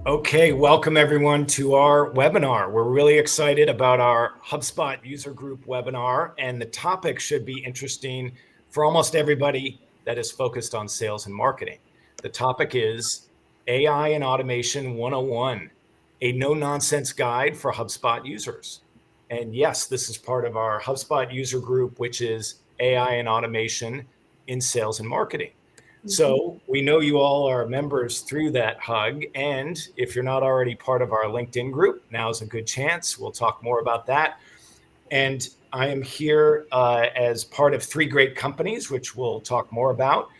Okay, welcome everyone to our webinar. We're really excited about our HubSpot User Group webinar, and the topic should be interesting for almost everybody that is focused on sales and marketing. The topic is AI and Automation 101, a no-nonsense guide for HubSpot users. And yes, this is part of our HubSpot User Group, which is AI and Automation in sales and marketing. So we know you all are members through that hug. And if you're not already part of our LinkedIn group, now's a good chance. We'll talk more about that. And I am here as part of three great companies, which we'll talk more about: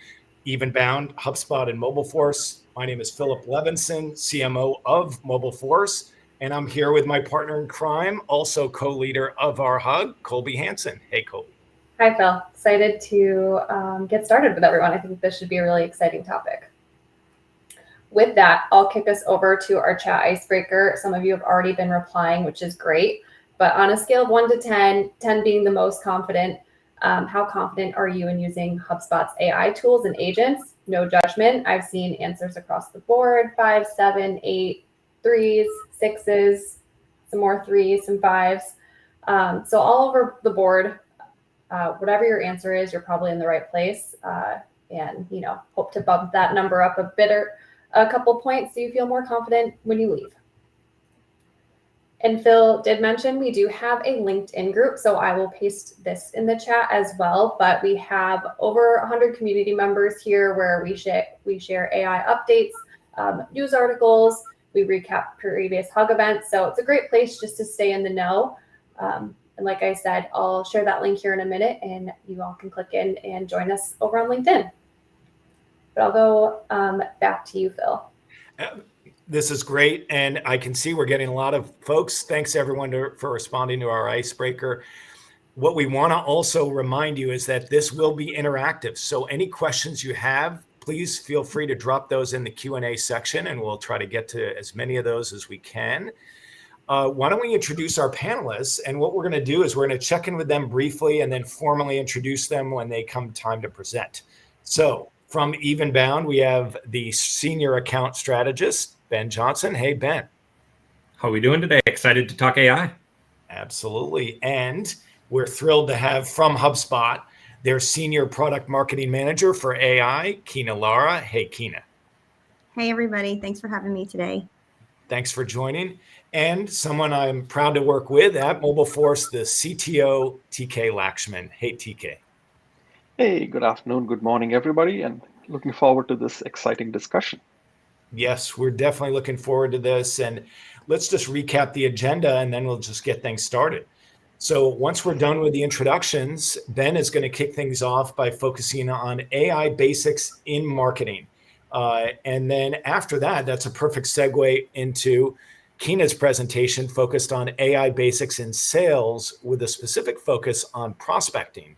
Evenbound, HubSpot, and MobileForce. My name is Philip Levinson, CMO of MobileForce. And I'm here with my partner in crime, also co-leader of our hug, Colby Hansen. Hey, Colby. Hi, Phil. Excited to get started with everyone. I think this should be a really exciting topic. With that, I'll kick us over to our chat icebreaker. Some of you have already been replying, which is great. But on a scale of 1 to 10, 10 being the most confident, how confident are you in using HubSpot's AI tools and agents? No judgment. I've seen answers across the board: 5, 7, 8, 3s, 6s, some more 3s, some 5s. So all over the board. Whatever your answer is, you're probably in the right place, and hope to bump that number up a couple points so you feel more confident when you leave. And Phil did mention we do have a LinkedIn group, so I will paste this in the chat as well. But we have over 100 community members here where we share AI updates, news articles, we recap previous hug events. So it's a great place just to stay in the know. And like I said, I'll share that link here in a minute and you all can click in and join us over on LinkedIn. But I'll go back to you, Phil. This is great. And I can see we're getting a lot of folks. Thanks everyone for responding to our icebreaker. What we want to also remind you is that this will be interactive. So any questions you have, please feel free to drop those in the Q&A section and we'll try to get to as many of those as we can. Why don't we introduce our panelists? And what we're going to do is we're going to check in with them briefly and then formally introduce them when they come time to present. So from Evenbound, we have the Senior Account Strategist, Ben Johnson. Hey, Ben. How are we doing today? Excited to talk AI. Absolutely. And we're thrilled to have from HubSpot their Senior Product Marketing Manager for AI, Kina Lara. Hey, Kina. Hey, everybody. Thanks for having me today. Thanks for joining. And someone I'm proud to work with at MobileForce, the CTO, TK Lakshman. Hey, TK. Hey, good afternoon, good morning, everybody, and looking forward to this exciting discussion. Yes, we're definitely looking forward to this. And let's just recap the agenda and then we'll just get things started. So once we're done with the introductions, Ben is going to kick things off by focusing on AI basics in marketing. And then after that, that's a perfect segue into Kina's presentation focused on AI basics in sales with a specific focus on prospecting.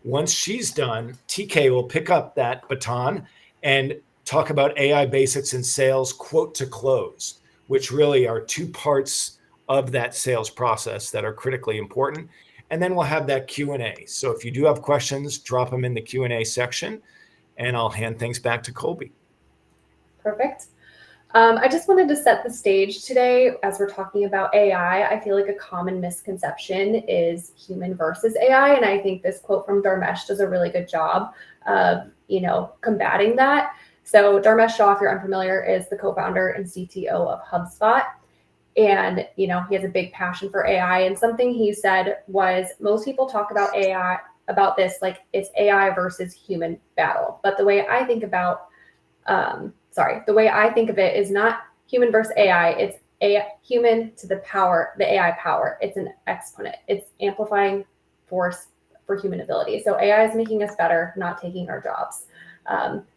Once she's done, TK will pick up that baton and talk about AI basics in sales quote to close, which really are two parts of that sales process that are critically important. And then we'll have that Q&A. So if you do have questions, drop them in the Q&A section and I'll hand things back to Colby. Perfect. I just wanted to set the stage today as we're talking about AI. I feel like a common misconception is human versus AI. And I think this quote from Dharmesh does a really good job of, combating that. So Dharmesh Shah, if you're unfamiliar, is the co-founder and CTO of HubSpot. And, he has a big passion for AI. And something he said was most people talk about AI, about this, like it's AI versus human battle. But the way I think of it is not human versus AI. It's a human to the power, the AI power. It's an exponent. It's amplifying force for human ability. So AI is making us better, not taking our jobs.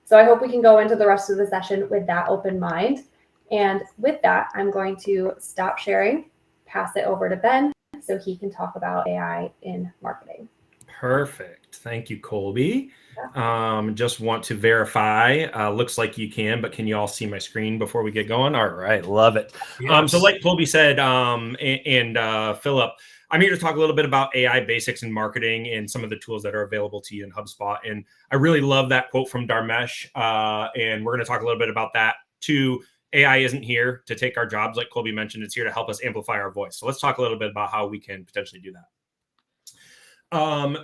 So I hope we can go into the rest of the session with that open mind. And with that, I'm going to stop sharing, pass it over to Ben so he can talk about AI in marketing. Perfect. Thank you, Colby. Just want to verify. Looks like you can, but can you all see my screen before we get going? All right. Love it. Yes. So like Colby said, and Philip, I'm here to talk a little bit about AI basics in marketing and some of the tools that are available to you in HubSpot. And I really love that quote from Dharmesh. And we're going to talk a little bit about that too. AI isn't here to take our jobs, like Colby mentioned. It's here to help us amplify our voice. So let's talk a little bit about how we can potentially do that.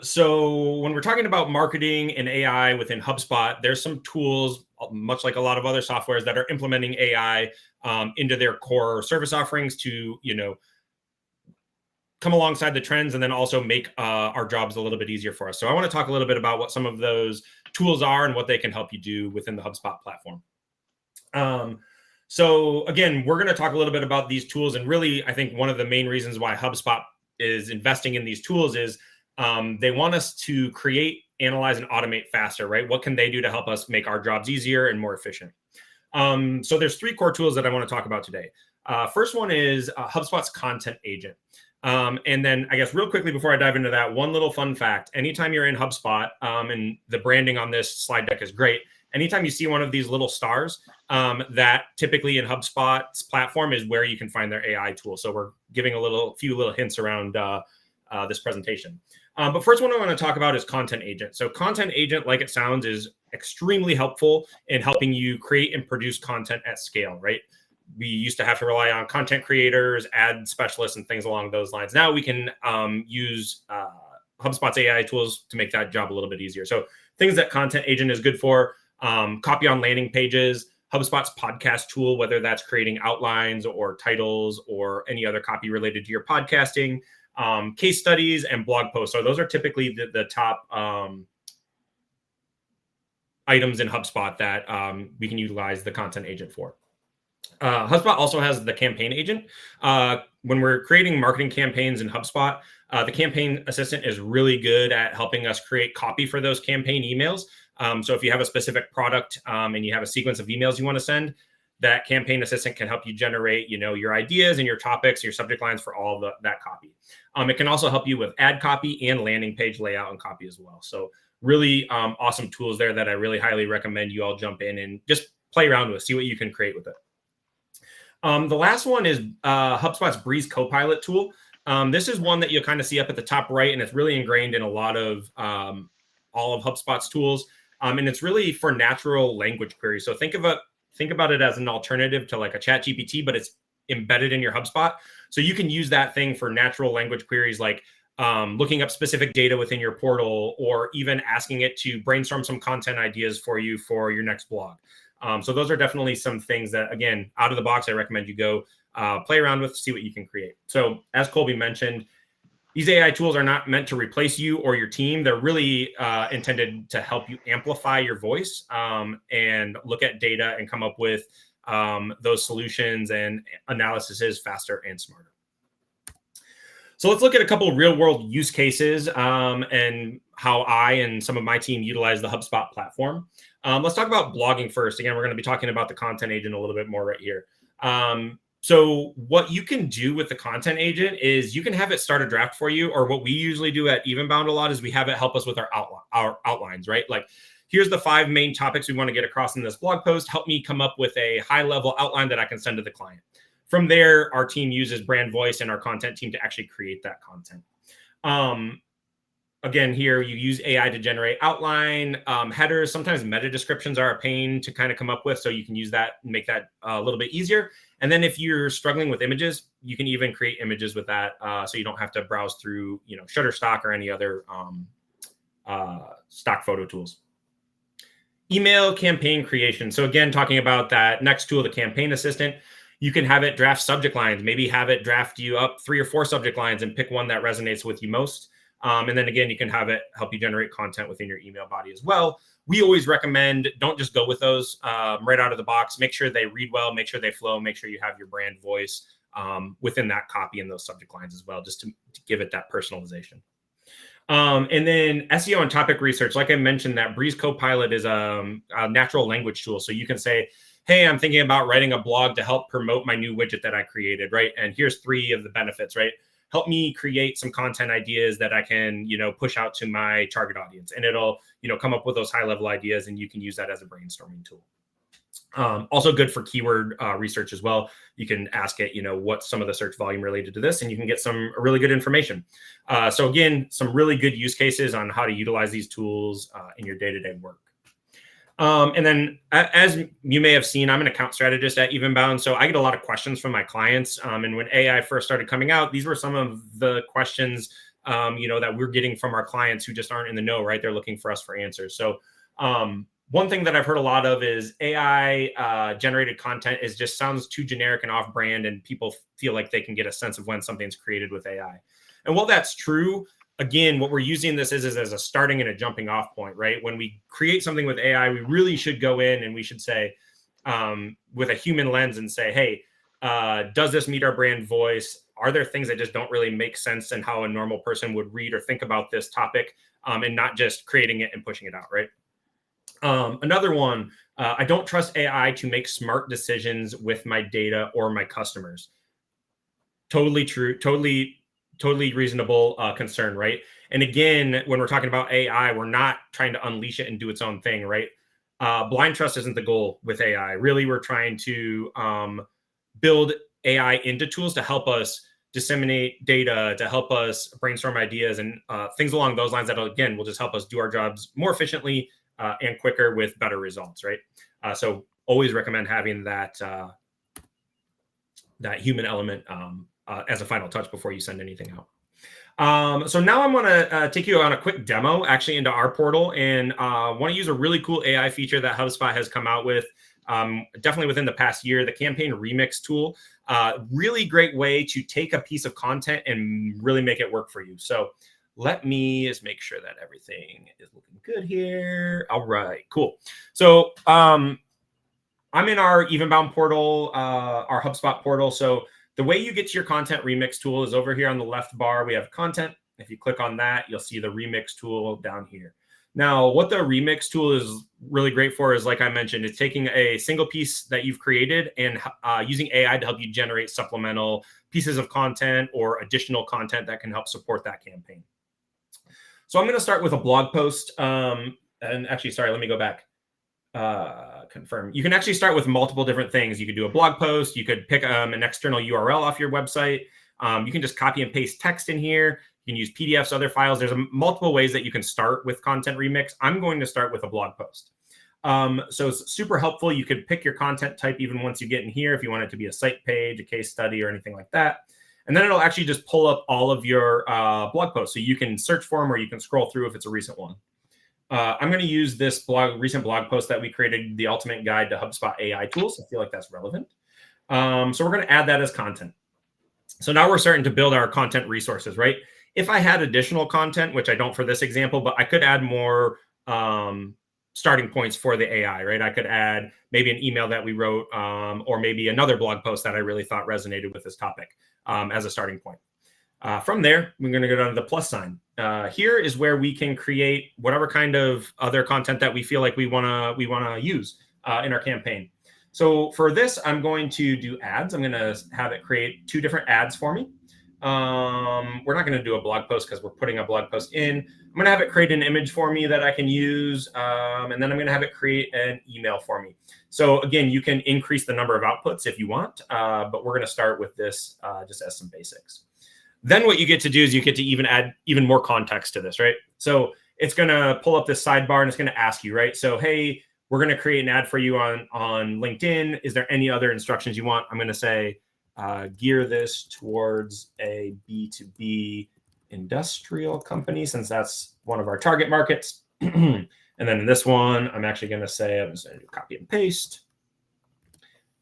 So when we're talking about marketing and AI within HubSpot, there's some tools, much like a lot of other softwares, that are implementing AI into their core service offerings to, come alongside the trends and then also make our jobs a little bit easier for us. So I want to talk a little bit about what some of those tools are and what they can help you do within the HubSpot platform. So again, we're going to talk a little bit about these tools. And really, I think one of the main reasons why HubSpot is investing in these tools is they want us to create, analyze, and automate faster, right? What can they do to help us make our jobs easier and more efficient? So there's 3 core tools that I want to talk about today. First one is HubSpot's Content Agent. And then I guess real quickly before I dive into that, one little fun fact: anytime you're in HubSpot, and the branding on this slide deck is great, anytime you see one of these little stars, that typically in HubSpot's platform is where you can find their AI tool. So we're giving a few little hints around this presentation. But first one I want to talk about is Content Agent. So Content Agent, like it sounds, is extremely helpful in helping you create and produce content at scale, right? We used to have to rely on content creators, ad specialists, and things along those lines. Now we can use HubSpot's AI tools to make that job a little bit easier. So things that Content Agent is good for: copy on landing pages, HubSpot's podcast tool, whether that's creating outlines or titles or any other copy related to your podcasting, case studies, and blog posts. So those are typically the top items in HubSpot that we can utilize the Content Agent for. HubSpot also has the Campaign Agent. When we're creating marketing campaigns in HubSpot, the Campaign Assistant is really good at helping us create copy for those campaign emails. So if you have a specific product and you have a sequence of emails you want to send, that Campaign Assistant can help you generate, your ideas and your topics, your subject lines for all of that copy. It can also help you with ad copy and landing page layout and copy as well. So really awesome tools there that I really highly recommend you all jump in and just play around with, see what you can create with it. The last one is HubSpot's Breeze Copilot tool. This is one that you'll kind of see up at the top right, and it's really ingrained in a lot of all of HubSpot's tools. And it's really for natural language queries. So think about it as an alternative to like a ChatGPT, but it's embedded in your HubSpot. So you can use that thing for natural language queries, like looking up specific data within your portal, or even asking it to brainstorm some content ideas for you for your next blog. So those are definitely some things that, again, out of the box, I recommend you go play around with, see what you can create. So as Colby mentioned, these AI tools are not meant to replace you or your team. They're really intended to help you amplify your voice and look at data and come up with those solutions and analyses faster and smarter. So let's look at a couple of real world use cases and how I and some of my team utilize the HubSpot platform. Let's talk about blogging first. Again, we're going to be talking about the Content Agent a little bit more right here. So what you can do with the Content Agent is you can have it start a draft for you, or what we usually do at Evenbound a lot is we have it help us with our outlines, right? Like, here's the 5 main topics we want to get across in this blog post. Help me come up with a high-level outline that I can send to the client. From there, our team uses brand voice and our content team to actually create that content. Again, here you use AI to generate outline, headers. Sometimes meta descriptions are a pain to kind of come up with, so you can use that and make that a little bit easier. And then if you're struggling with images, you can even create images with that, so you don't have to browse through, Shutterstock or any other stock photo tools. Email campaign creation. So again, talking about that next tool, the Campaign Assistant, you can have it draft subject lines, maybe have it draft you up 3 or 4 subject lines and pick one that resonates with you most. And then again, you can have it help you generate content within your email body as well. We always recommend, don't just go with those right out of the box. Make sure they read well, make sure they flow, make sure you have your brand voice within that copy and those subject lines as well, just to give it that personalization. And then SEO and topic research. Like I mentioned, that Breeze Copilot is a natural language tool. So you can say, hey, I'm thinking about writing a blog to help promote my new widget that I created, right? And here's 3 of the benefits, right? Help me create some content ideas that I can, push out to my target audience. And it'll, come up with those high-level ideas, and you can use that as a brainstorming tool. Also good for keyword research as well. You can ask it, what's some of the search volume related to this, and you can get some really good information. So again, some really good use cases on how to utilize these tools in your day-to-day work. And then as you may have seen, I'm an account strategist at Evenbound. So I get a lot of questions from my clients. And when AI first started coming out, these were some of the questions, that we're getting from our clients who just aren't in the know, right? They're looking for us for answers. So one thing that I've heard a lot of is AI generated content just sounds too generic and off brand, and people feel like they can get a sense of when something's created with AI. And while that's true, again, what we're using this is as a starting and a jumping off point, right? When we create something with AI, we really should go in and we should say, with a human lens and say, hey, does this meet our brand voice? Are there things that just don't really make sense in how a normal person would read or think about this topic, and not just creating it and pushing it out, right? Another one, I don't trust AI to make smart decisions with my data or my customers. Totally true. Totally reasonable concern, right? And again, when we're talking about AI, we're not trying to unleash it and do its own thing, right? Blind trust isn't the goal with AI. Really, we're trying to build AI into tools to help us disseminate data, to help us brainstorm ideas and things along those lines that, again, will just help us do our jobs more efficiently and quicker with better results, right? So always recommend having that human element as a final touch before you send anything out. So now I'm going to take you on a quick demo actually into our portal, and want to use a really cool AI feature that HubSpot has come out with definitely within the past year, the campaign remix tool. Really great way to take a piece of content and really make it work for you. So let me just make sure that everything is looking good here. All right, cool. So I'm in our Evenbound portal, our HubSpot portal. So the way you get to your content remix tool is over here on the left bar. We have content. If you click on that, you'll see the remix tool down here. Now, what the remix tool is really great for is, like I mentioned, it's taking a single piece that you've created and using AI to help you generate supplemental pieces of content or additional content that can help support that campaign. So I'm going to start with a blog post. And actually, sorry, let me go back. Confirm. You can actually start with multiple different things. You could do a blog post. You could pick an external URL off your website. You can just copy and paste text in here. You can use PDFs, other files. There's multiple ways that you can start with content remix. I'm going to start with a blog post. So it's super helpful. You could pick your content type even once you get in here if you want it to be a site page, a case study, or anything like that. And then it'll actually just pull up all of your blog posts. So you can search for them or you can scroll through if it's a recent one. I'm going to use this recent blog post that we created, the ultimate guide to HubSpot AI tools. I feel like that's relevant. So we're going to add that as content. So now we're starting to build our content resources, right? If I had additional content, which I don't for this example, but I could add more starting points for the AI, right? I could add maybe an email that we wrote or maybe another blog post that I really thought resonated with this topic as a starting point. From there, we're going to go down to the plus sign. Here is where we can create whatever kind of other content that we feel like we want to use in our campaign. So for this, I'm going to do ads. I'm going to have it create 2 different ads for me. We're not going to do a blog post because we're putting a blog post in. I'm going to have it create an image for me that I can use. And then I'm going to have it create an email for me. So again, you can increase the number of outputs if you want, but we're going to start with this just as some basics. Then what you get to do is you get to even add even more context to this, right? So it's going to pull up this sidebar and it's going to ask you, right? So, hey, we're going to create an ad for you on LinkedIn. Is there any other instructions you want? I'm going to say, gear this towards a B2B industrial company, since that's one of our target markets. And then in this one, I'm actually going to say, I'm just going to copy and paste.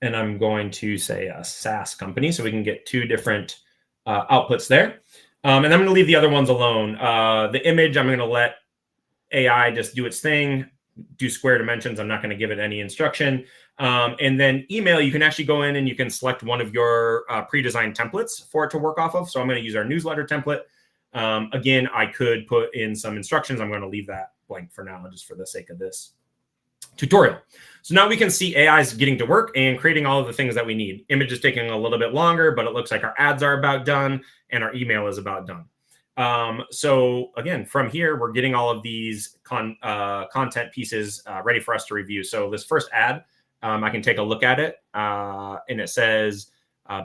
And I'm going to say a SaaS company, so we can get 2 different outputs there. And I'm going to leave the other ones alone. The image, I'm going to let AI just do its thing, do square dimensions. I'm not going to give it any instruction. And then email, you can actually go in and you can select one of your pre-designed templates for it to work off of. So I'm going to use our newsletter template. Again, I could put in some instructions. I'm going to leave that blank for now, just for the sake of this tutorial. So now we can see AI is getting to work and creating all of the things that we need. Image is taking a little bit longer, but it looks like our ads are about done and our email is about done. So again, from here, we're getting all of these content pieces ready for us to review. So this first ad, I can take a look at it, and it says,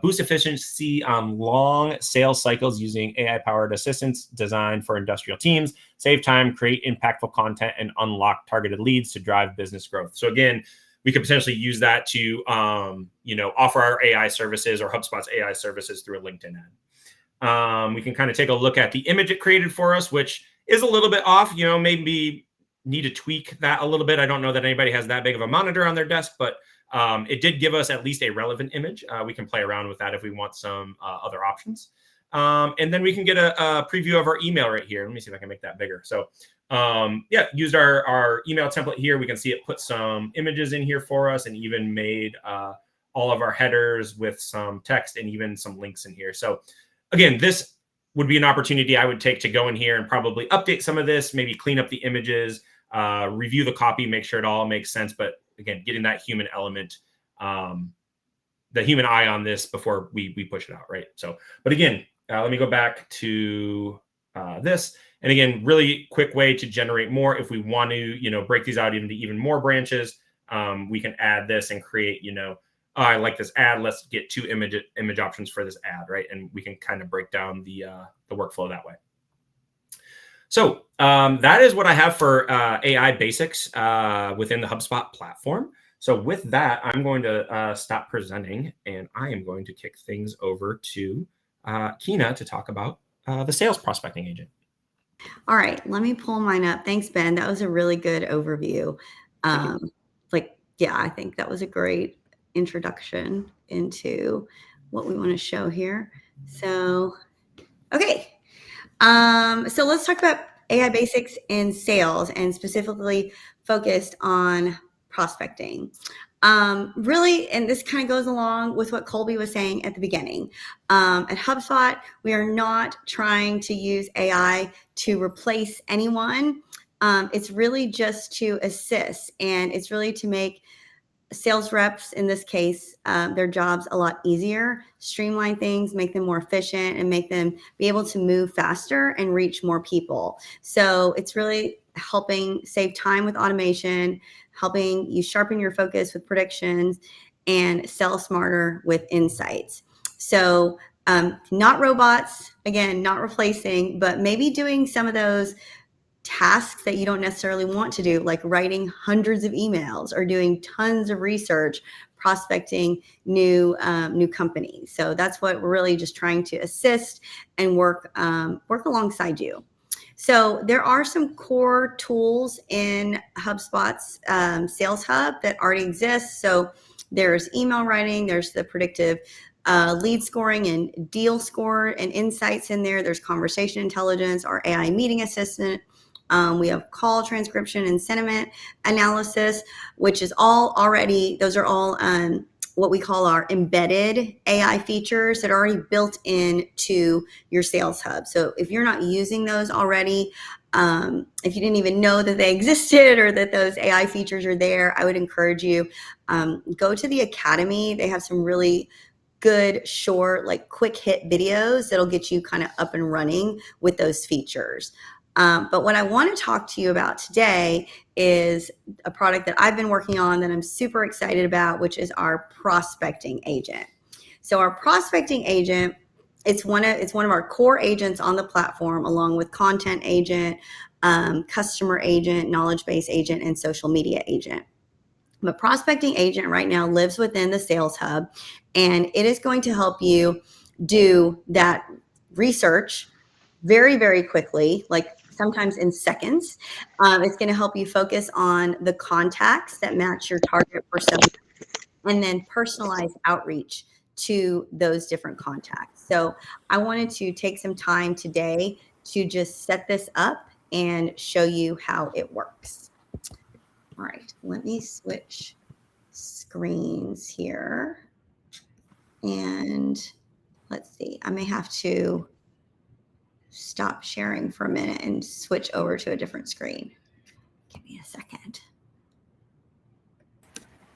boost efficiency on long sales cycles using AI-powered assistants designed for industrial teams, save time, create impactful content, and unlock targeted leads to drive business growth. So again, we could potentially use that to, offer our AI services or HubSpot's AI services through a LinkedIn ad. We can kind of take a look at the image it created for us, which is a little bit off, maybe need to tweak that a little bit. I don't know that anybody has that big of a monitor on their desk, but it did give us at least a relevant image. We can play around with that if we want some other options. And then we can get a preview of our email right here. Let me see if I can make that bigger. So used our email template here. We can see it put some images in here for us and even made all of our headers with some text and even some links in here. So again, this would be an opportunity I would take to go in here and probably update some of this, maybe clean up the images, review the copy, make sure it all makes sense. But again, getting that human element, the human eye on this before we push it out, right? So, but again, let me go back to this. And again, really quick way to generate more. If we want to, break these out into even more branches, we can add this and create, I like this ad. Let's get 2 image options for this ad, right? And we can kind of break down the workflow that way. So that is what I have for AI basics within the HubSpot platform. So with that, I'm going to stop presenting and I am going to kick things over to Kina to talk about the sales prospecting agent. All right, let me pull mine up. Thanks, Ben. That was a really good overview. I think that was a great introduction into what we want to show here. So, okay. So let's talk about AI basics in sales and specifically focused on prospecting. Really, and this kind of goes along with what Colby was saying at the beginning. At HubSpot, we are not trying to use AI to replace anyone. It's really just to assist, and it's really to make sales reps, in this case, their jobs a lot easier, streamline things, make them more efficient, and make them be able to move faster and reach more people. So it's really helping save time with automation, helping you sharpen your focus with predictions, and sell smarter with insights. So not robots, again, not replacing, but maybe doing some of those tasks that you don't necessarily want to do, like writing hundreds of emails or doing tons of research, prospecting new companies. So that's what we're really just trying to assist and work alongside you. So there are some core tools in HubSpot's Sales Hub that already exist. So there's email writing, there's the predictive lead scoring and deal score and insights in there. There's conversation intelligence, our AI meeting assistant. We have call transcription and sentiment analysis, which is those are all what we call our embedded AI features that are already built into your Sales Hub. So if you're not using those already, if you didn't even know that they existed or that those AI features are there, I would encourage you, go to the Academy. They have some really good, short, quick hit videos that'll get you kind of up and running with those features. But what I want to talk to you about today is a product that I've been working on that I'm super excited about, which is our prospecting agent. So our prospecting agent, it's one of our core agents on the platform, along with content agent, customer agent, knowledge base agent, and social media agent. The prospecting agent right now lives within the Sales Hub, and it is going to help you do that research very, very quickly, sometimes in seconds. It's going to help you focus on the contacts that match your target persona and then personalize outreach to those different contacts. So I wanted to take some time today to just set this up and show you how it works. All right, let me switch screens here. And let's see, I may have to stop sharing for a minute and switch over to a different screen. Give me a second.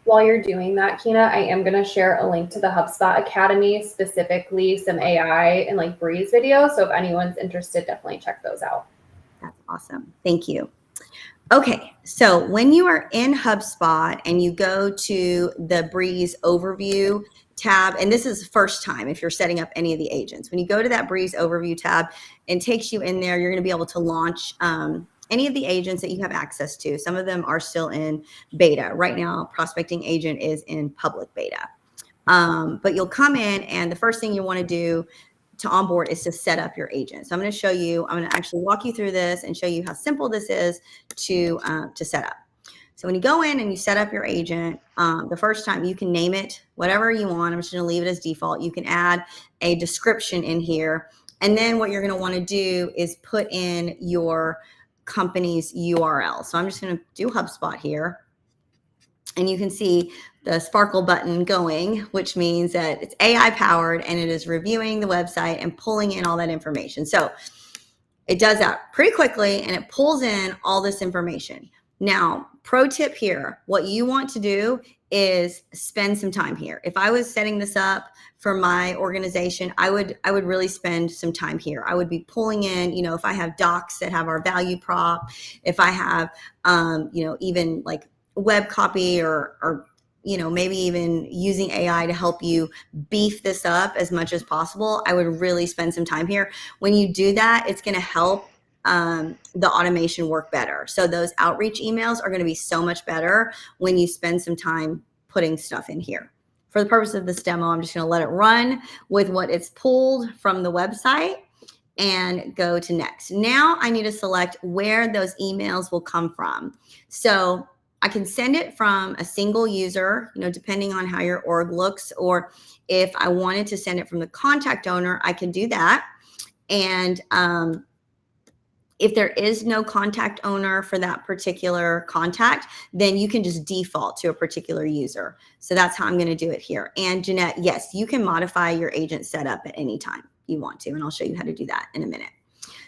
While you're doing that, Kina, I am going to share a link to the HubSpot Academy, specifically some AI and Breeze videos. So if anyone's interested, definitely check those out. That's awesome. Thank you. Okay, so when you are in HubSpot and you go to the Breeze Overview tab, and this is the first time if you're setting up any of the agents, when you go to that Breeze Overview tab and takes you in there, you're going to be able to launch any of the agents that you have access to. Some of them are still in beta. Right now, Prospecting Agent is in public beta. But you'll come in, and the first thing you want to do to onboard is to set up your agent. So I'm going to show you, I'm going to actually walk you through this and show you how simple this is to set up. So when you go in and you set up your agent, the first time you can name it whatever you want. I'm just going to leave it as default. You can add a description in here. And then what you're going to want to do is put in your company's URL. So I'm just going to do HubSpot here. And you can see the sparkle button going, which means that it's AI powered and it is reviewing the website and pulling in all that information. So it does that pretty quickly and it pulls in all this information. Now, pro tip here, what you want to do is spend some time here. If I was setting this up for my organization, I would really spend some time here. I would be pulling in, you know, if I have docs that have our value prop, if I have, you know, even like web copy or you know, maybe even using AI to help you beef this up as much as possible, I would really spend some time here. When you do that, it's going to help the automation work better. So those outreach emails are going to be so much better when you spend some time putting stuff in here. For the purpose of this demo, I'm just going to let it run with what it's pulled from the website and go to next. Now I need to select where those emails will come from. So I can send it from a single user, you know, depending on how your org looks, or if I wanted to send it from the contact owner, I can do that. And if there is no contact owner for that particular contact, then you can just default to a particular user. So that's how I'm going to do it here. And Jeanette, yes, you can modify your agent setup at any time you want to, and I'll show you how to do that in a minute.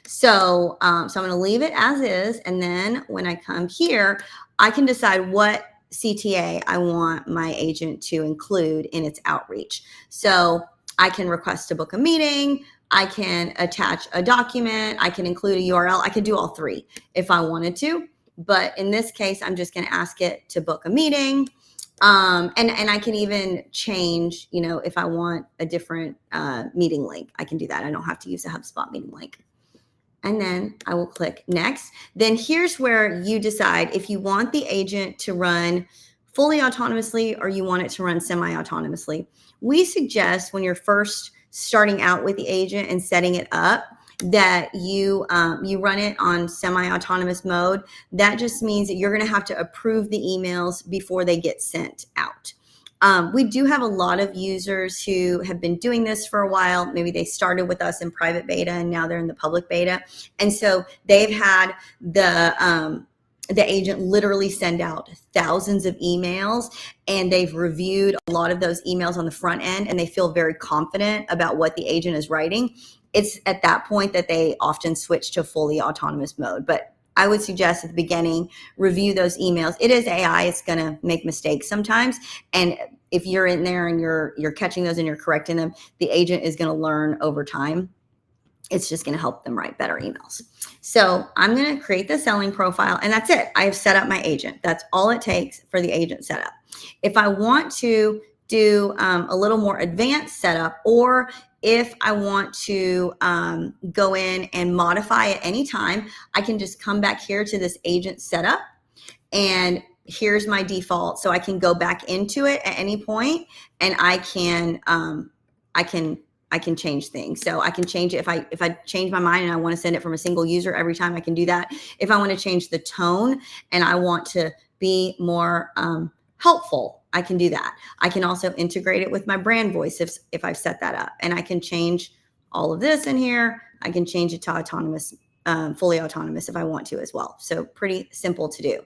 So, so I'm going to leave it as is. And then when I come here, I can decide what CTA I want my agent to include in its outreach. So I can request to book a meeting. I can attach a document. I can include a URL. I could do all three if I wanted to. But in this case, I'm just going to ask it to book a meeting. And I can even change, you know, if I want a different meeting link, I can do that. I don't have to use a HubSpot meeting link. And then I will click next. Then here's where you decide if you want the agent to run fully autonomously or you want it to run semi-autonomously. We suggest when you're first starting out with the agent and setting it up that you run it on semi-autonomous mode. That just means that you're going to have to approve the emails before they get sent out. We do have a lot of users who have been doing this for a while. Maybe they started with us in private beta and now they're in the public beta. And so they've had the agent literally send out thousands of emails, and they've reviewed a lot of those emails on the front end, and they feel very confident about what the agent is writing. It's at that point that they often switch to fully autonomous mode. But I would suggest at the beginning, review those emails. It is AI. It's going to make mistakes sometimes. And if you're in there and you're catching those and you're correcting them, the agent is going to learn over time. It's just going to help them write better emails. So I'm going to create the selling profile, and that's it. I've set up my agent. That's all it takes for the agent setup. If I want to do a little more advanced setup, or if I want to go in and modify at any time, I can just come back here to this agent setup, and here's my default. So I can go back into it at any point, and I can change things. So I can change it if I change my mind and I want to send it from a single user every time, I can do that. If I want to change the tone and I want to be more helpful, I can do that. I can also integrate it with my brand voice if I've set that up, and I can change all of this in here. I can change it to autonomous, fully autonomous if I want to as well. So pretty simple to do.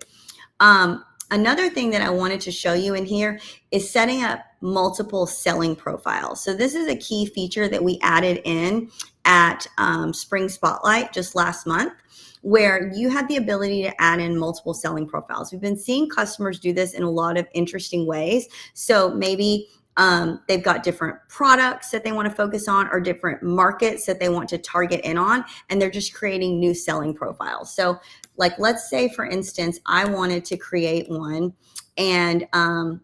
Another thing that I wanted to show you in here is setting up multiple selling profiles. So this is a key feature that we added in at Spring Spotlight just last month, where you have the ability to add in multiple selling profiles. We've been seeing customers do this in a lot of interesting ways. So maybe They've got different products that they want to focus on or different markets that they want to target in on, and they're just creating new selling profiles. So like, let's say, for instance, I wanted to create one, and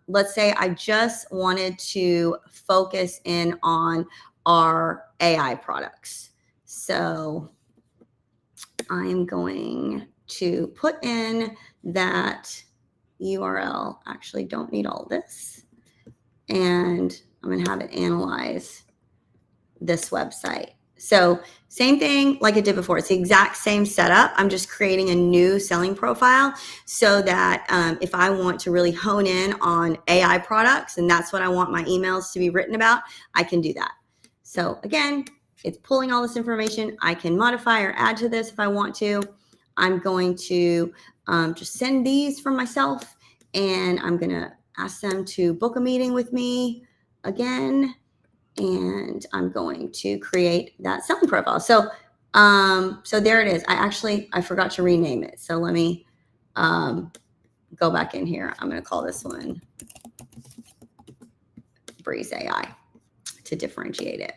let's say I just wanted to focus in on our AI products. So I'm going to put in that URL. Actually, don't need all this. And I'm going to have it analyze this website. So same thing like I did before. It's the exact same setup. I'm just creating a new selling profile so that if I want to really hone in on AI products, and that's what I want my emails to be written about, I can do that. So again, it's pulling all this information. I can modify or add to this if I want to. I'm going to just send these from myself, and I'm going to ask them to book a meeting with me again. And I'm going to create that selling profile. So, so there it is. I forgot to rename it. So let me go back in here. I'm going to call this one Breeze AI to differentiate it.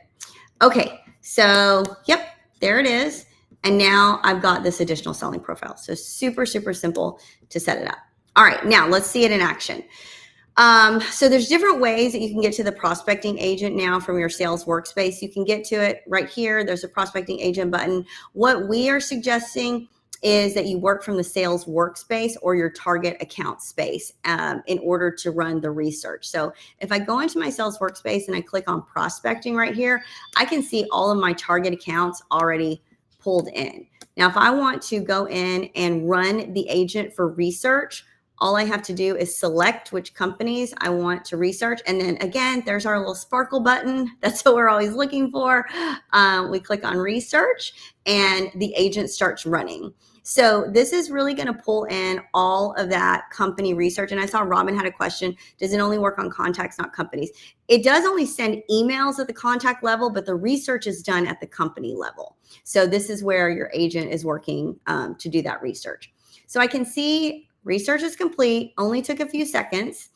Okay. So, yep, there it is. And now I've got this additional selling profile. So super, super simple to set it up. All right. Now let's see it in action. So there's different ways that you can get to the prospecting agent now from your sales workspace. You can get to it right here. There's a prospecting agent button. What we are suggesting is that you work from the sales workspace or your target account space in order to run the research. So if I go into my sales workspace and I click on prospecting right here, I can see all of my target accounts already pulled in. Now, if I want to go in and run the agent for research, all I have to do is select which companies I want to research. And then again, there's our little sparkle button. That's what we're always looking for. We click on research and the agent starts running. So this is really going to pull in all of that company research. And I saw Robin had a question. Does it only work on contacts, not companies? It does only send emails at the contact level, but the research is done at the company level. So this is where your agent is working to do that research. So I can see research is complete, only took a few seconds.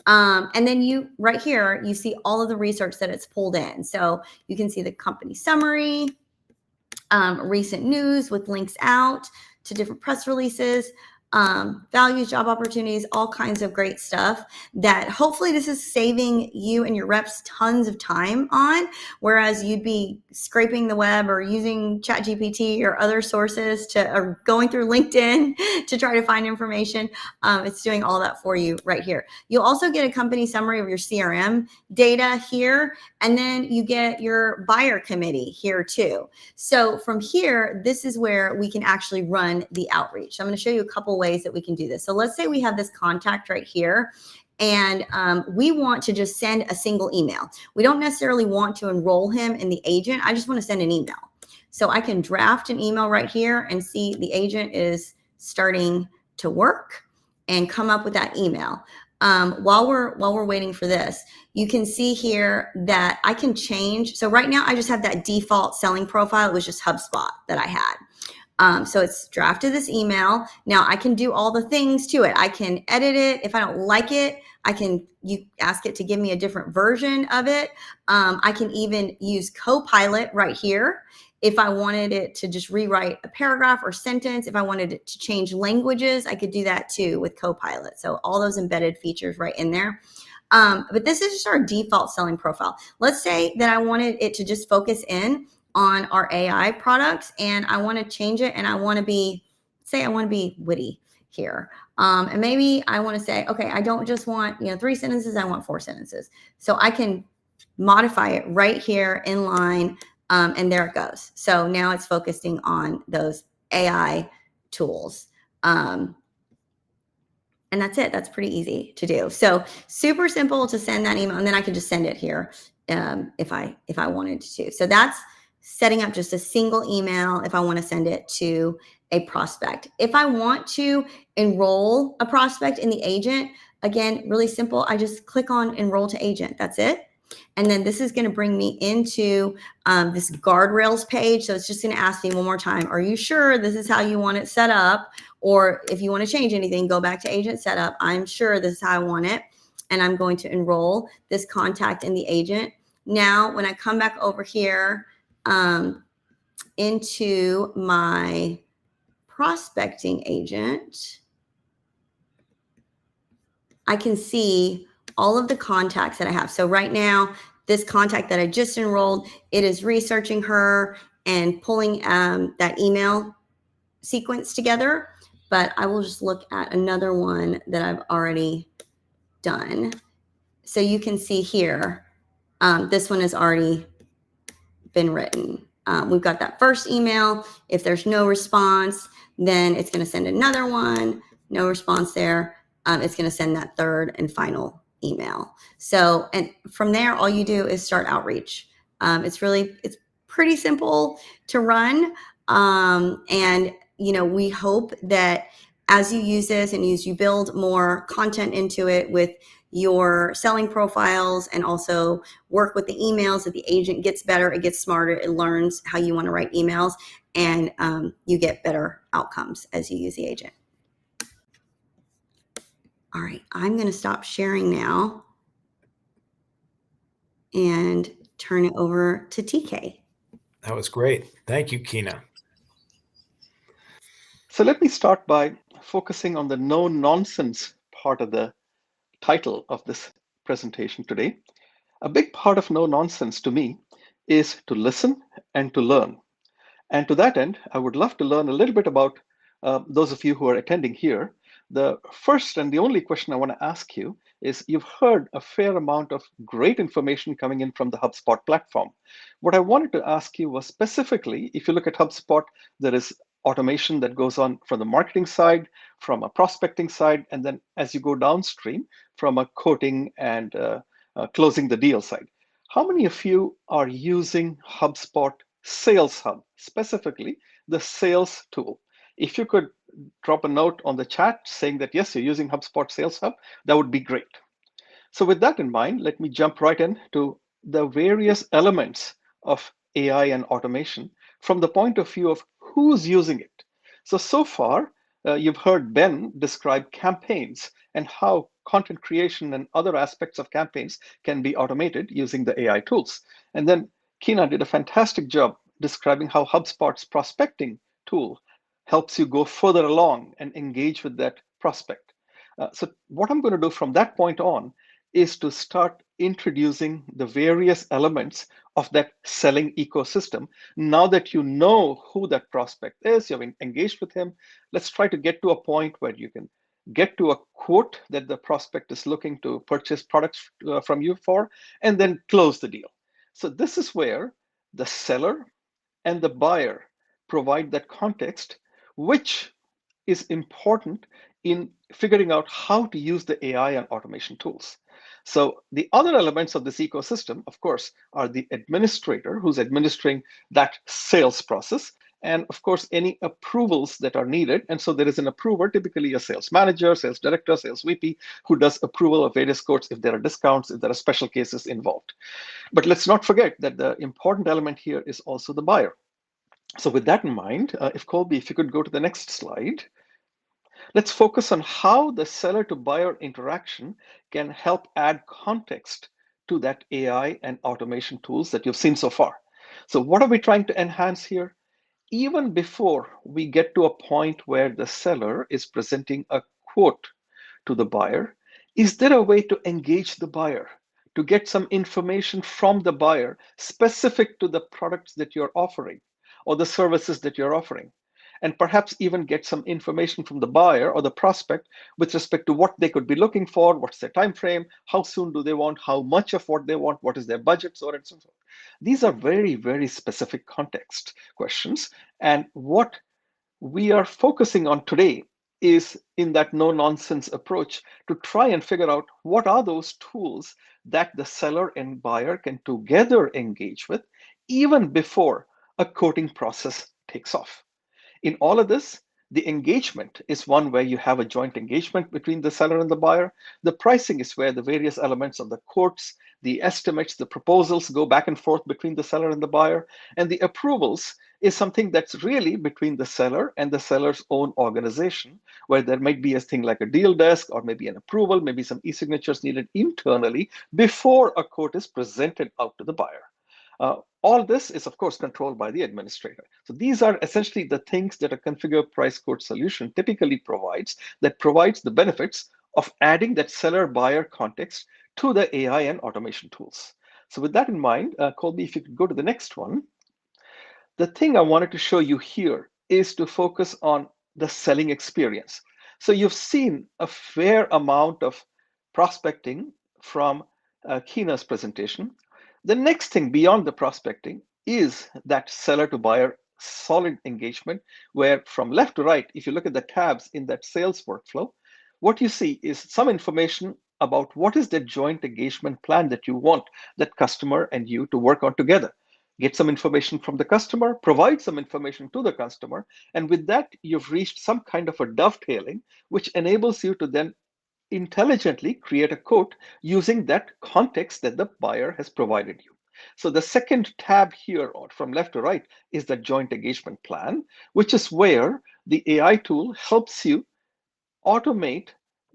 And then right here, you see all of the research that it's pulled in. So you can see the company summary, recent news with links out to different press releases, values, job opportunities, all kinds of great stuff that hopefully this is saving you and your reps tons of time on, whereas you'd be scraping the web or using ChatGPT or other sources or going through LinkedIn to try to find information. It's doing all that for you right here. You'll also get a company summary of your CRM data here, and then you get your buyer committee here too. So from here, this is where we can actually run the outreach. I'm going to show you a couple ways that we can do this. So let's say we have this contact right here, and we want to just send a single email. We don't necessarily want to enroll him in the agent. I just want to send an email. So I can draft an email right here and see the agent is starting to work and come up with that email. While we're waiting for this, you can see here that I can change. So right now I just have that default selling profile. It was just HubSpot that I had. So it's drafted this email. Now I can do all the things to it. I can edit it. If I don't like it, you ask it to give me a different version of it. I can even use Copilot right here. If I wanted it to just rewrite a paragraph or sentence, if I wanted it to change languages, I could do that too with Copilot. So all those embedded features right in there. But this is just our default selling profile. Let's say that I wanted it to just focus in on our AI products, and I want to change it, and I want to be witty here. And maybe I want to say, okay, I don't just want 3 sentences, I want 4 sentences. So I can modify it right here in line, and there it goes. So now it's focusing on those AI tools. And that's it. That's pretty easy to do. So super simple to send that email, and then I can just send it here if I wanted to. So that's setting up just a single email if I want to send it to a prospect. If I want to enroll a prospect in the agent, again, really simple. I just click on enroll to agent. That's it. And then this is going to bring me into this guardrails page. So it's just going to ask me one more time, are you sure this is how you want it set up? Or if you want to change anything, go back to agent setup. I'm sure this is how I want it. and I'm going to enroll this contact in the agent. Now, when I come back over here into my prospecting agent, I can see all of the contacts that I have. So right now, this contact that I just enrolled, it is researching her and pulling that email sequence together. But I will just look at another one that I've already done. So you can see here, this one has already been written. We've got that first email. If there's no response, then it's going to send another one. No response there. It's going to send that third and final email. So, and from there, all you do is start outreach. It's pretty simple to run. And, you know, we hope that as you use this and as you build more content into it with your selling profiles and also work with the emails, that the agent gets better, it gets smarter, it learns how you want to write emails, and you get better outcomes as you use the agent. All right, I'm going to stop sharing now and turn it over to TK. That was great. Thank you, Kina. So let me start by focusing on the no nonsense part of the title of this presentation today. A big part of no nonsense to me is to listen and to learn. And to that end, I would love to learn a little bit about those of you who are attending here. The first and the only question I want to ask you is, you've heard a fair amount of great information coming in from the HubSpot platform. What I wanted to ask you was specifically, if you look at HubSpot, there is automation that goes on from the marketing side, from a prospecting side, and then as you go downstream, from a quoting and closing the deal side. How many of you are using HubSpot Sales Hub, specifically the sales tool? If you could drop a note on the chat saying that, yes, you're using HubSpot Sales Hub, that would be great. So with that in mind, let me jump right into the various elements of AI and automation from the point of view of who's using it. So far, you've heard Ben describe campaigns and how content creation and other aspects of campaigns can be automated using the AI tools. And then Kina did a fantastic job describing how HubSpot's prospecting tool helps you go further along and engage with that prospect. So what I'm going to do from that point on is to start introducing the various elements of that selling ecosystem. Now that you know who that prospect is, you've engaged with him, let's try to get to a point where you can get to a quote that the prospect is looking to purchase products from you for, and then close the deal. So this is where the seller and the buyer provide that context, which is important in figuring out how to use the AI and automation tools. So the other elements of this ecosystem, of course, are the administrator who's administering that sales process, and of course, any approvals that are needed. And so there is an approver, typically a sales manager, sales director, sales VP, who does approval of various quotes if there are discounts, if there are special cases involved. But let's not forget that the important element here is also the buyer. So with that in mind, if Colby, if you could go to the next slide. Let's focus on how the seller to buyer interaction can help add context to that AI and automation tools that you've seen so far. So what are we trying to enhance here? Even before we get to a point where the seller is presenting a quote to the buyer, is there a way to engage the buyer, to get some information from the buyer specific to the products that you're offering or the services that you're offering? And perhaps even get some information from the buyer or the prospect with respect to what they could be looking for, what's their time frame, how soon do they want, how much of what they want, what is their budget, so on and so forth. These are very, very specific context questions. And what we are focusing on today is in that no-nonsense approach to try and figure out what are those tools that the seller and buyer can together engage with, even before a quoting process takes off. In all of this, The engagement is one where you have a joint engagement between the seller and the buyer. The pricing is where the various elements of the quotes, the estimates, the proposals go back and forth between the seller and the buyer. And the approvals is something that's really between the seller and the seller's own organization, where there might be a thing like a deal desk, or maybe an approval, maybe some e-signatures needed internally before a quote is presented out to the buyer. All this is, of course, controlled by the administrator. So these are essentially the things that a configure price quote solution typically provides, that provides the benefits of adding that seller-buyer context to the AI and automation tools. So with that in mind, Colby, if you could go to the next one. The thing I wanted to show you here is to focus on the selling experience. So you've seen a fair amount of prospecting from Kina's presentation. The next thing beyond the prospecting is that seller to buyer solid engagement, where from left to right, if you look at the tabs in that sales workflow, what you see is some information about what is the joint engagement plan that you want that customer and you to work on together. Get some information from the customer, provide some information to the customer, and with that, you've reached some kind of a dovetailing, which enables you to then intelligently create a quote using that context that the buyer has provided you. So the second tab here, or from left to right, is the joint engagement plan, which is where the AI tool helps you automate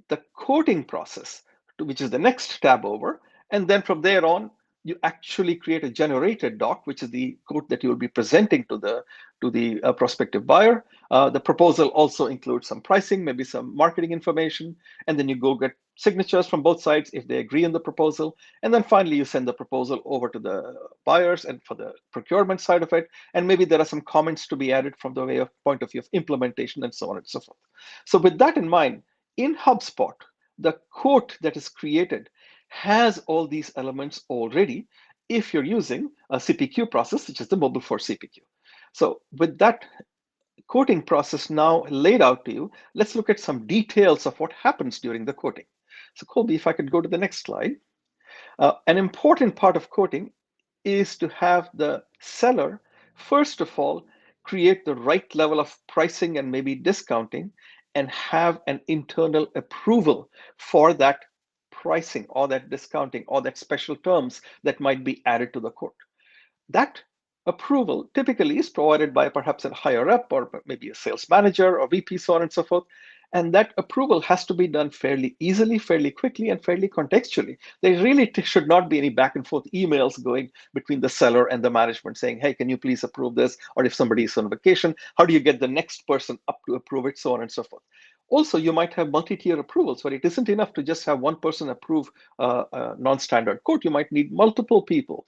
the quoting process, which is the next tab over. And then from there on, you actually create a generated doc, which is the quote that you will be presenting to the prospective buyer. The proposal also includes some pricing, maybe some marketing information, and then you go get signatures from both sides if they agree on the proposal. And then finally, you send the proposal over to the buyers and for the procurement side of it. And maybe there are some comments to be added from the point of view of implementation and so on and so forth. So with that in mind, in HubSpot, the quote that is created has all these elements already if you're using a CPQ process, which is the mobile first CPQ. So with that quoting process now laid out to you, let's look at some details of what happens during the quoting. So Colby, if I could go to the next slide. An important part of quoting is to have the seller, first of all, create the right level of pricing and maybe discounting and have an internal approval for that pricing or that discounting or that special terms that might be added to the quote. That approval typically is provided by perhaps a higher up or maybe a sales manager or VP, so on and so forth. And that approval has to be done fairly easily, fairly quickly, and fairly contextually. There really should not be any back and forth emails going between the seller and the management saying, hey, can you please approve this? Or if somebody is on vacation, how do you get the next person up to approve it, so on and so forth. Also, you might have multi-tier approvals where it isn't enough to just have one person approve a non-standard quote. You might need multiple people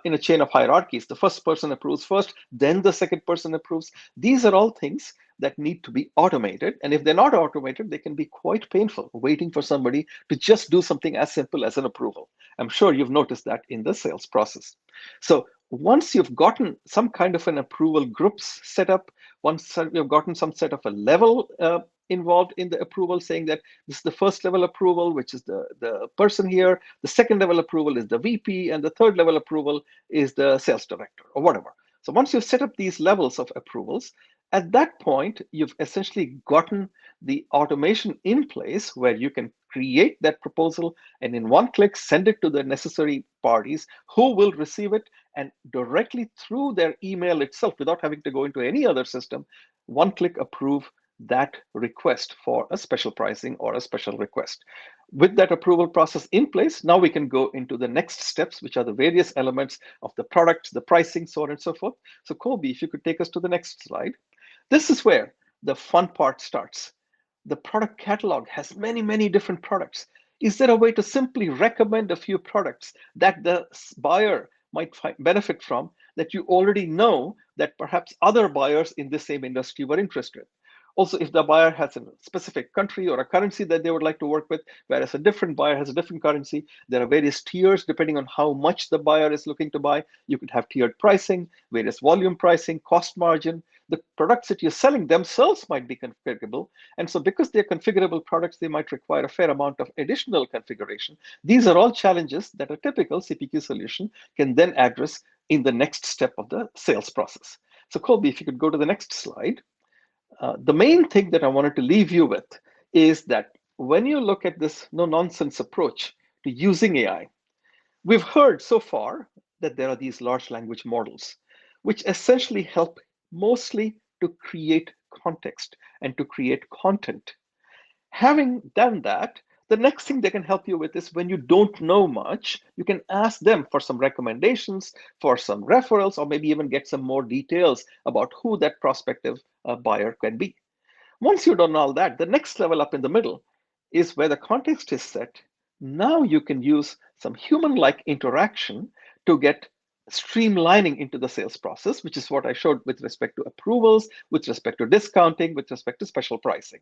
in a chain of hierarchies. The first person approves first, then the second person approves. These are all things that need to be automated. And if they're not automated, they can be quite painful, waiting for somebody to just do something as simple as an approval. I'm sure you've noticed that in the sales process. So once you've gotten some kind of an approval groups set up, once you've gotten some set of a level involved in the approval, saying that this is the first level approval, which is the person here, the second level approval is the VP, and the third level approval is the sales director or whatever. So once you've set up these levels of approvals, at that point, you've essentially gotten the automation in place where you can create that proposal and in one click, send it to the necessary parties who will receive it, and directly through their email itself, without having to go into any other system, one click approve that request for a special pricing or a special request. With that approval process in place, now we can go into the next steps, which are the various elements of the product, the pricing, so on and so forth. So Colby, if you could take us to the next slide. This is where the fun part starts. The product catalog has many, many different products. Is there a way to simply recommend a few products that the buyer might benefit from that you already know that perhaps other buyers in the same industry were interested in? Also, if the buyer has a specific country or a currency that they would like to work with, whereas a different buyer has a different currency, there are various tiers depending on how much the buyer is looking to buy. You could have tiered pricing, various volume pricing, cost margin. The products that you're selling themselves might be configurable. And so because they're configurable products, they might require a fair amount of additional configuration. These are all challenges that a typical CPQ solution can then address in the next step of the sales process. So Colby, if you could go to the next slide. The main thing that I wanted to leave you with is that when you look at this no-nonsense approach to using AI, we've heard so far that there are these large language models, which essentially help mostly to create context and to create content. Having done that, the next thing they can help you with is when you don't know much, you can ask them for some recommendations, for some referrals, or maybe even get some more details about who that prospective buyer can be. Once you've done all that, the next level up in the middle is where the context is set. Now you can use some human-like interaction to get streamlining into the sales process, which is what I showed with respect to approvals, with respect to discounting, with respect to special pricing.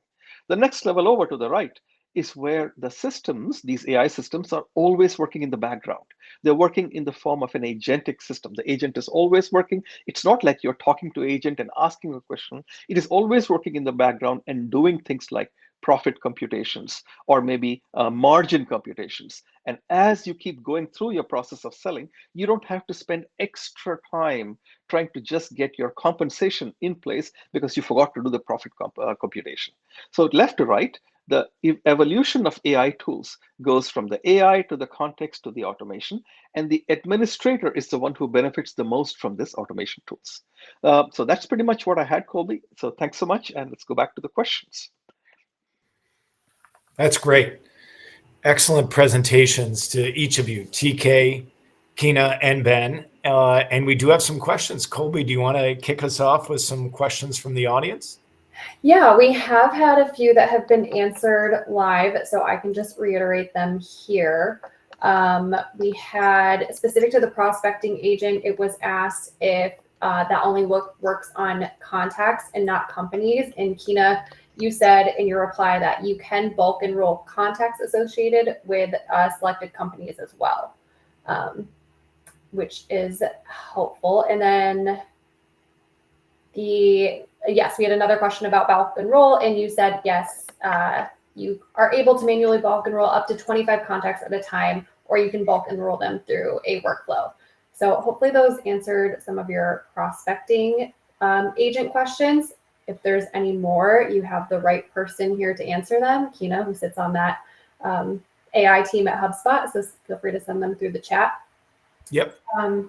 The next level over to the right is where the systems, these AI systems, are always working in the background. They're working in the form of an agentic system. The agent is always working. It's not like you're talking to agent and asking a question. It is always working in the background and doing things like profit computations or maybe margin computations. And as you keep going through your process of selling, you don't have to spend extra time trying to just get your compensation in place because you forgot to do the profit computation. So left to right, the evolution of AI tools goes from the AI to the context to the automation, and the administrator is the one who benefits the most from this automation tools. So that's pretty much what I had, Colby. So thanks so much, and let's go back to the questions. That's great. Excellent presentations to each of you, TK, Kina, and Ben. And we do have some questions. Colby, do you want to kick us off with some questions from the audience? Yeah, we have had a few that have been answered live, so I can just reiterate them here. We had, specific to the prospecting agent, it was asked if that only works on contacts and not companies. And Kina, you said in your reply that you can bulk enroll contacts associated with selected companies as well, which is helpful. And then yes, we had another question about bulk enroll, and you said yes, you are able to manually bulk enroll up to 25 contacts at a time, or you can bulk enroll them through a workflow. So hopefully those answered some of your prospecting agent questions. If there's any more, you have the right person here to answer them, Kina, who sits on that AI team at HubSpot. So feel free to send them through the chat. Yep.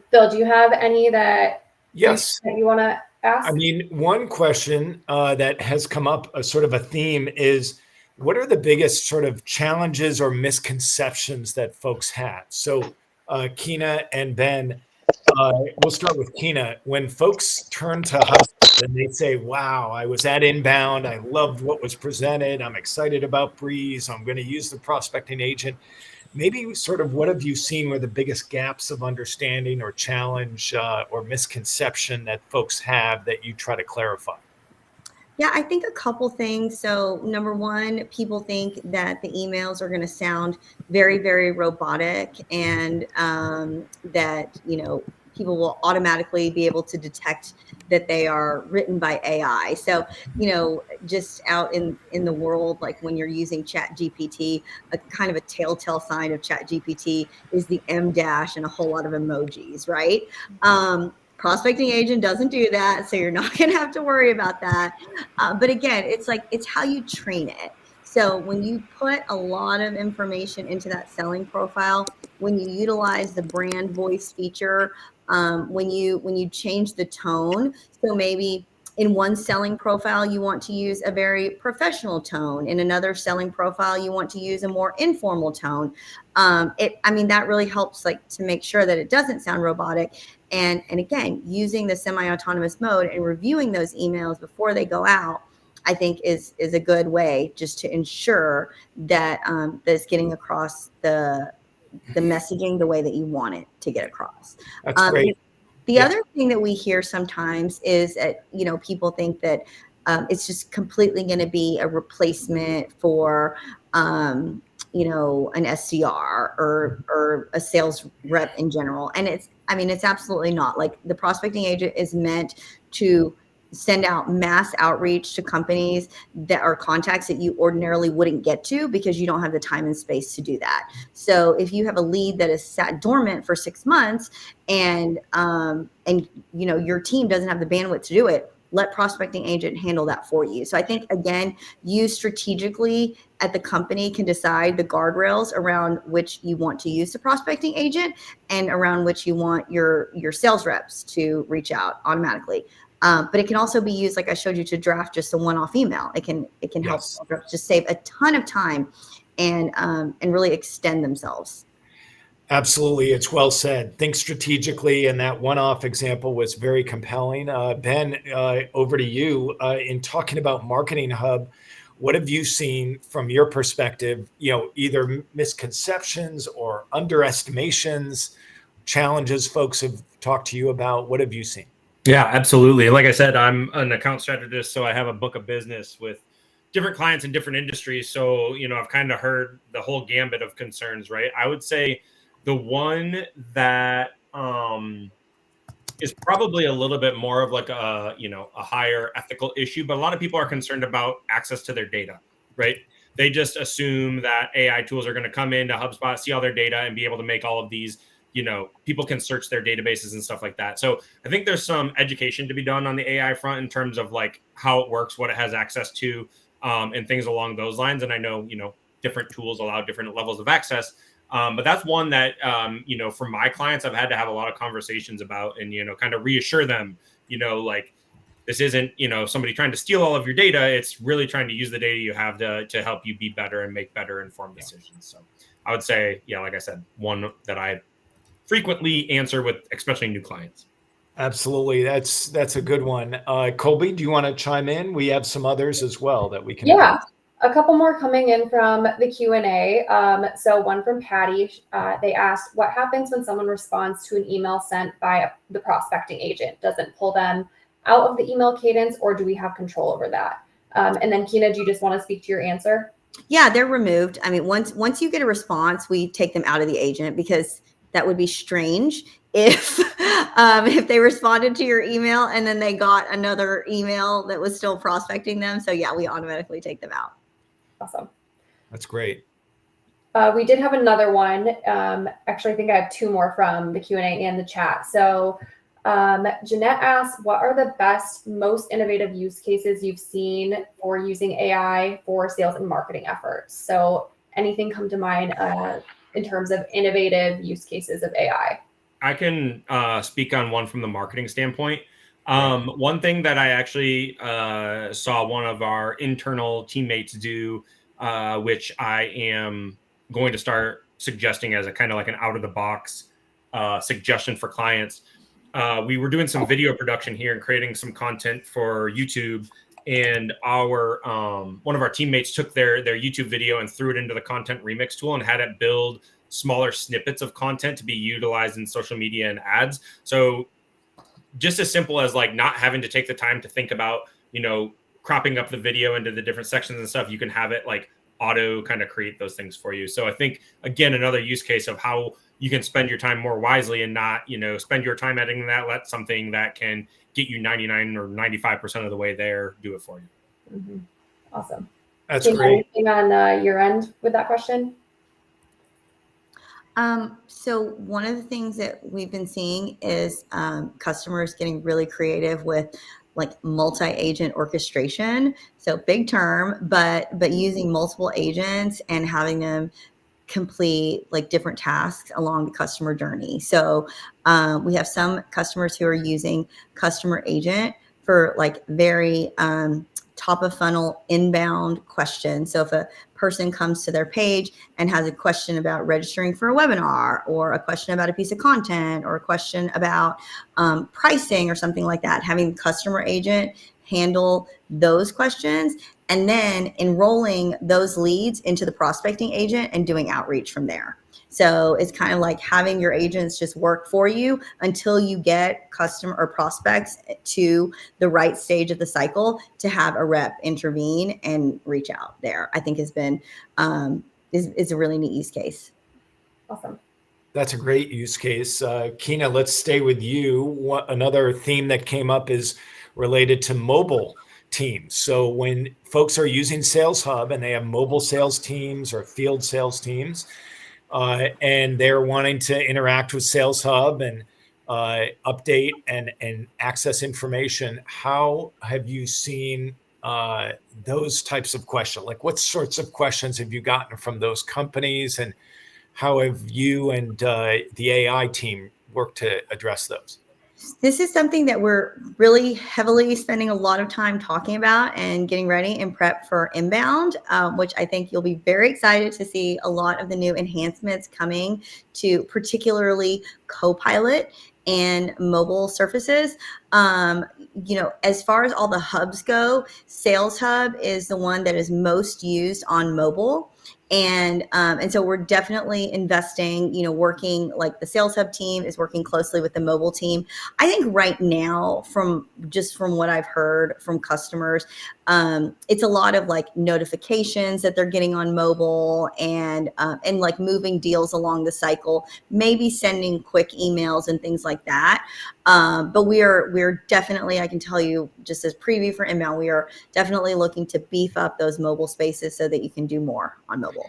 Phil, do you have any that yes that you want to ask? I mean, one question that has come up, a sort of a theme, is what are the biggest sort of challenges or misconceptions that folks have? So Kina and Ben, we'll start with Kina. When folks turn to HubSpot and they say, wow, I was at Inbound, I loved what was presented, I'm excited about Breeze, I'm going to use the prospecting agent. Maybe sort of what have you seen were the biggest gaps of understanding or challenge or misconception that folks have that you try to clarify? Yeah, I think a couple things. So number one, people think that the emails are going to sound very, very robotic, and that, people will automatically be able to detect that they are written by AI. So, just out in the world, like when you're using ChatGPT, a kind of a telltale sign of ChatGPT is the M dash and a whole lot of emojis, right? Prospecting agent doesn't do that, so you're not going to have to worry about that. But again, it's how you train it. So when you put a lot of information into that selling profile, when you utilize the brand voice feature, when you change the tone, so maybe in one selling profile, you want to use a very professional tone. In another selling profile, you want to use a more informal tone. That really helps, to make sure that it doesn't sound robotic. And again, using the semi-autonomous mode and reviewing those emails before they go out, I think is a good way just to ensure that it's getting across the messaging the way that you want it to get across. That's great. The other thing that we hear sometimes is that, people think that it's just completely going to be a replacement for, an SDR or a sales rep in general. And it's absolutely not. Like, the prospecting agent is meant to send out mass outreach to companies that are contacts that you ordinarily wouldn't get to because you don't have the time and space to do that. So if you have a lead that is sat dormant for 6 months and your team doesn't have the bandwidth to do it, let prospecting agent handle that for you. So I think, again, you strategically at the company can decide the guardrails around which you want to use the prospecting agent and around which you want your sales reps to reach out automatically. But it can also be used, like I showed you, to draft just a one-off email. It can help sales reps just save a ton of time and really extend themselves. Absolutely. It's well said. Think strategically. And that one-off example was very compelling. Ben, over to you. In talking about Marketing Hub, what have you seen from your perspective, either misconceptions or underestimations, challenges folks have talked to you about? What have you seen? Yeah, absolutely. Like I said, I'm an account strategist, so I have a book of business with different clients in different industries. So, I've kind of heard the whole gambit of concerns, right? I would say the one that is probably a little bit more of like a higher ethical issue, but a lot of people are concerned about access to their data, right? They just assume that AI tools are going to come into HubSpot, see all their data, and be able to make all of these, people can search their databases and stuff like that. So I think there's some education to be done on the AI front in terms of like how it works, what it has access to, and things along those lines. And I know, different tools allow different levels of access. But that's one that, for my clients, I've had to have a lot of conversations about and, kind of reassure them, like this isn't, somebody trying to steal all of your data. It's really trying to use the data you have to help you be better and make better informed decisions. So I would say, like I said, one that I frequently answer with, especially new clients. Absolutely. That's a good one. Colby, do you want to chime in? We have some others as well that we can. Yeah. A couple more coming in from the Q&A. So one from Patty, they asked, what happens when someone responds to an email sent by the prospecting agent? Does it pull them out of the email cadence, or do we have control over that? And then Kina, do you just want to speak to your answer? Yeah, they're removed. I mean, once you get a response, we take them out of the agent, because that would be strange if they responded to your email and then they got another email that was still prospecting them. So yeah, we automatically take them out. Awesome. That's great. We did have another one. Actually, I think I have two more from the Q&A and the chat. So Jeanette asked, what are the best, most innovative use cases you've seen for using AI for sales and marketing efforts? So anything come to mind in terms of innovative use cases of AI? I can speak on one from the marketing standpoint. One thing that I actually saw one of our internal teammates do, which I am going to start suggesting as a kind of like an out of the box suggestion for clients. We were doing some video production here and creating some content for YouTube, and our one of our teammates took their YouTube video and threw it into the content remix tool and had it build smaller snippets of content to be utilized in social media and ads. So just as simple as like not having to take the time to think about, cropping up the video into the different sections and stuff, you can have it like auto kind of create those things for you. So I think, again, another use case of how you can spend your time more wisely and not, spend your time editing that, let something that can get you 99 or 95% of the way there, do it for you. Mm-hmm. Awesome. That's great. Anything on your end with that question? So one of the things that we've been seeing is customers getting really creative with like multi-agent orchestration. So big term, but using multiple agents and having them complete like different tasks along the customer journey. So we have some customers who are using customer agent for like very top of funnel inbound questions. So if a person comes to their page and has a question about registering for a webinar, or a question about a piece of content, or a question about pricing or something like that, having the customer agent handle those questions and then enrolling those leads into the prospecting agent and doing outreach from there. So it's kind of like having your agents just work for you until you get customer or prospects to the right stage of the cycle to have a rep intervene and reach out there. I think has been is a really neat use case. Awesome. That's a great use case. Kina, let's stay with you. Another theme that came up is related to mobile teams. So when folks are using Sales Hub and they have mobile sales teams or field sales teams, and they're wanting to interact with Sales Hub and update and access information, how have you seen those types of questions? Like, what sorts of questions have you gotten from those companies, and how have you and the AI team worked to address those? This is something that we're really heavily spending a lot of time talking about and getting ready and prep for inbound, which I think you'll be very excited to see a lot of the new enhancements coming to, particularly Copilot and mobile surfaces. As far as all the hubs go, Sales Hub is the one that is most used on mobile. And so we're definitely investing, working, like the Sales Hub team is working closely with the mobile team. I think right now, from what I've heard from customers, it's a lot of like notifications that they're getting on mobile, and like moving deals along the cycle, maybe sending quick emails and things like that. But we're definitely, I can tell you, just as preview for inbound, we are definitely looking to beef up those mobile spaces so that you can do more on mobile.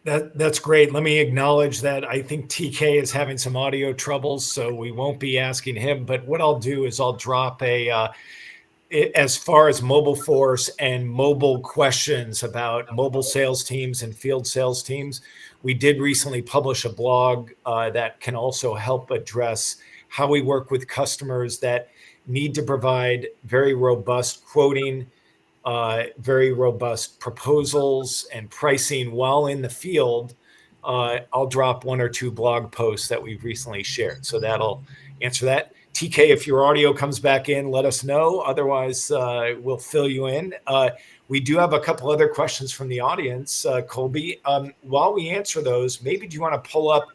That's great. Let me acknowledge that I think TK is having some audio troubles, so we won't be asking him. But what I'll do is I'll drop as far as mobile force and mobile questions about mobile sales teams and field sales teams. We did recently publish a blog that can also help address how we work with customers that need to provide very robust quoting, very robust proposals and pricing while in the field. I'll drop 1 or 2 blog posts that we've recently shared. So that'll answer that. TK, if your audio comes back in, let us know. Otherwise, we'll fill you in. We do have a couple other questions from the audience. Colby, while we answer those, maybe do you want to pull up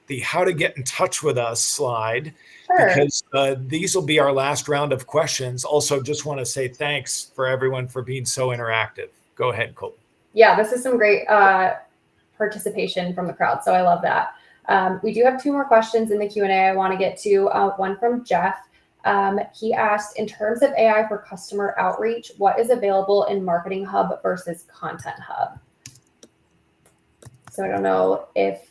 the how to get in touch with us slide? Sure. Because these will be our last round of questions. Also, just want to say thanks for everyone for being so interactive. Go ahead, Colby. Yeah, this is some great participation from the crowd, so I love that. We do have 2 more questions in the Q&A I want to get to. One from Jeff. He asked, in terms of AI for customer outreach, what is available in Marketing Hub versus Content Hub? So I don't know if,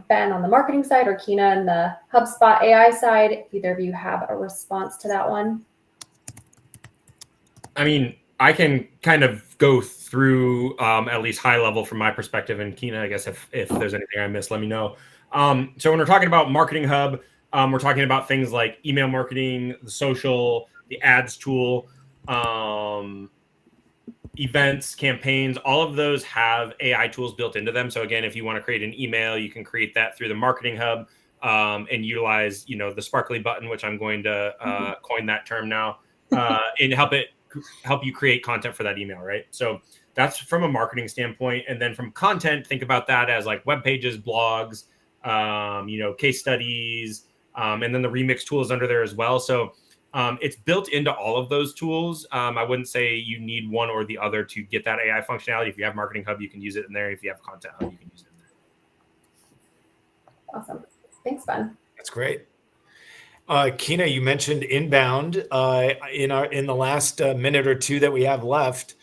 Ben on the marketing side or Kina on the HubSpot AI side, if either of you have a response to that one. I mean, I can kind of go through at least high level from my perspective, and Kina, I guess if there's anything I missed, let me know. So when we're talking about Marketing Hub, we're talking about things like email marketing, the social, the ads tool, events, campaigns, all of those have AI tools built into them. So again, if you want to create an email, you can create that through the Marketing Hub and utilize, the sparkly button, which I'm going to coin that term now, and help you create content for that email, right? So that's from a marketing standpoint. And then from content, think about that as like web pages, blogs, case studies, and then the remix tools under there as well. So it's built into all of those tools. I wouldn't say you need one or the other to get that AI functionality. If you have Marketing Hub, you can use it in there. If you have Content Hub, you can use it in there. Awesome. Thanks, Ben. That's great. Kina, you mentioned inbound in the last minute or 2 that we have left.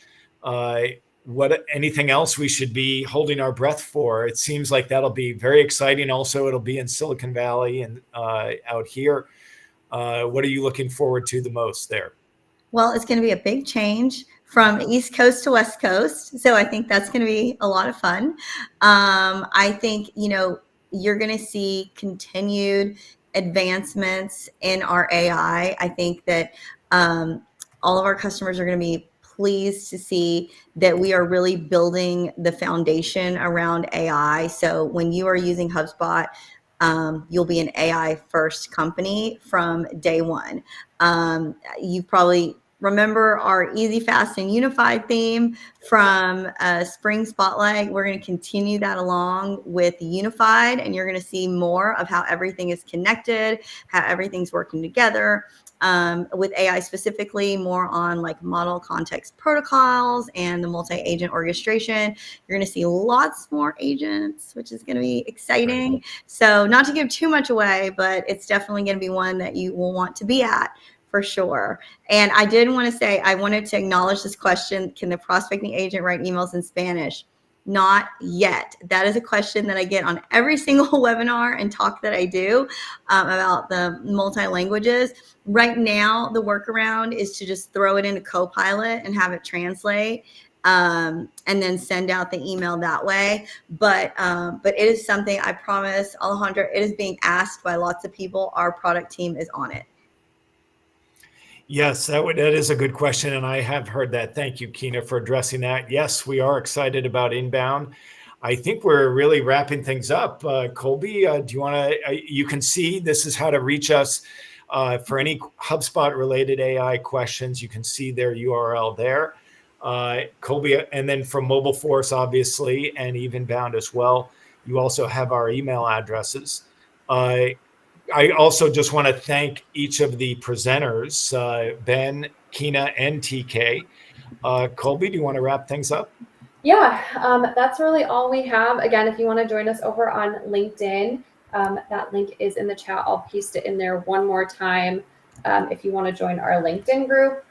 Anything else we should be holding our breath for? It seems like that'll be very exciting. Also, it'll be in Silicon Valley and out here. What are you looking forward to the most there? Well, it's going to be a big change from East Coast to West Coast. So I think that's going to be a lot of fun. I think, you're going to see continued advancements in our AI. I think that all of our customers are going to be pleased to see that we are really building the foundation around AI. So when you are using HubSpot, you'll be an AI first company from day one. You probably remember our easy, fast, and unified theme from Spring Spotlight. We're going to continue that along with unified, and you're going to see more of how everything is connected, how everything's working together. With AI specifically, more on like model context protocols and the multi-agent orchestration. You're going to see lots more agents, which is going to be exciting. Right. So not to give too much away, but it's definitely going to be one that you will want to be at for sure. And I did want to say, I wanted to acknowledge this question. Can the prospecting agent write emails in Spanish? Not yet. That is a question that I get on every single webinar and talk that I do about the multi-languages. Right now, the workaround is to just throw it into Copilot and have it translate, and then send out the email that way. But it is something, I promise, Alejandra, it is being asked by lots of people. Our product team is on it. Yes, that is a good question, and I have heard that. Thank you, Kina, for addressing that. Yes, we are excited about inbound. I think we're really wrapping things up. Colby, do you want to? You can see this is how to reach us for any HubSpot-related AI questions. You can see their URL there, Colby, and then from Mobile Force, obviously, and Evenbound as well. You also have our email addresses. I also just want to thank each of the presenters, Ben, Kina, and TK. Colby, do you want to wrap things up? Yeah, that's really all we have. Again, if you want to join us over on LinkedIn, that link is in the chat. I'll paste it in there one more time. If you want to join our LinkedIn group,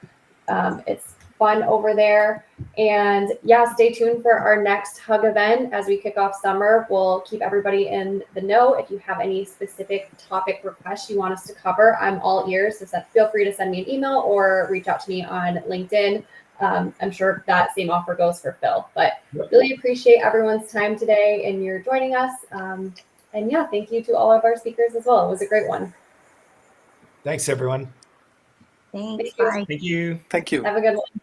it's fun over there. And yeah, stay tuned for our next Hug event as we kick off summer. We'll keep everybody in the know. If you have any specific topic requests you want us to cover, I'm all ears. So feel free to send me an email or reach out to me on LinkedIn. I'm sure that same offer goes for Phil, but really appreciate everyone's time today and you're joining us. And yeah, thank you to all of our speakers as well. It was a great one. Thanks, everyone. Thanks. Thank you. Bye. Thank you. Thank you. Have a good one.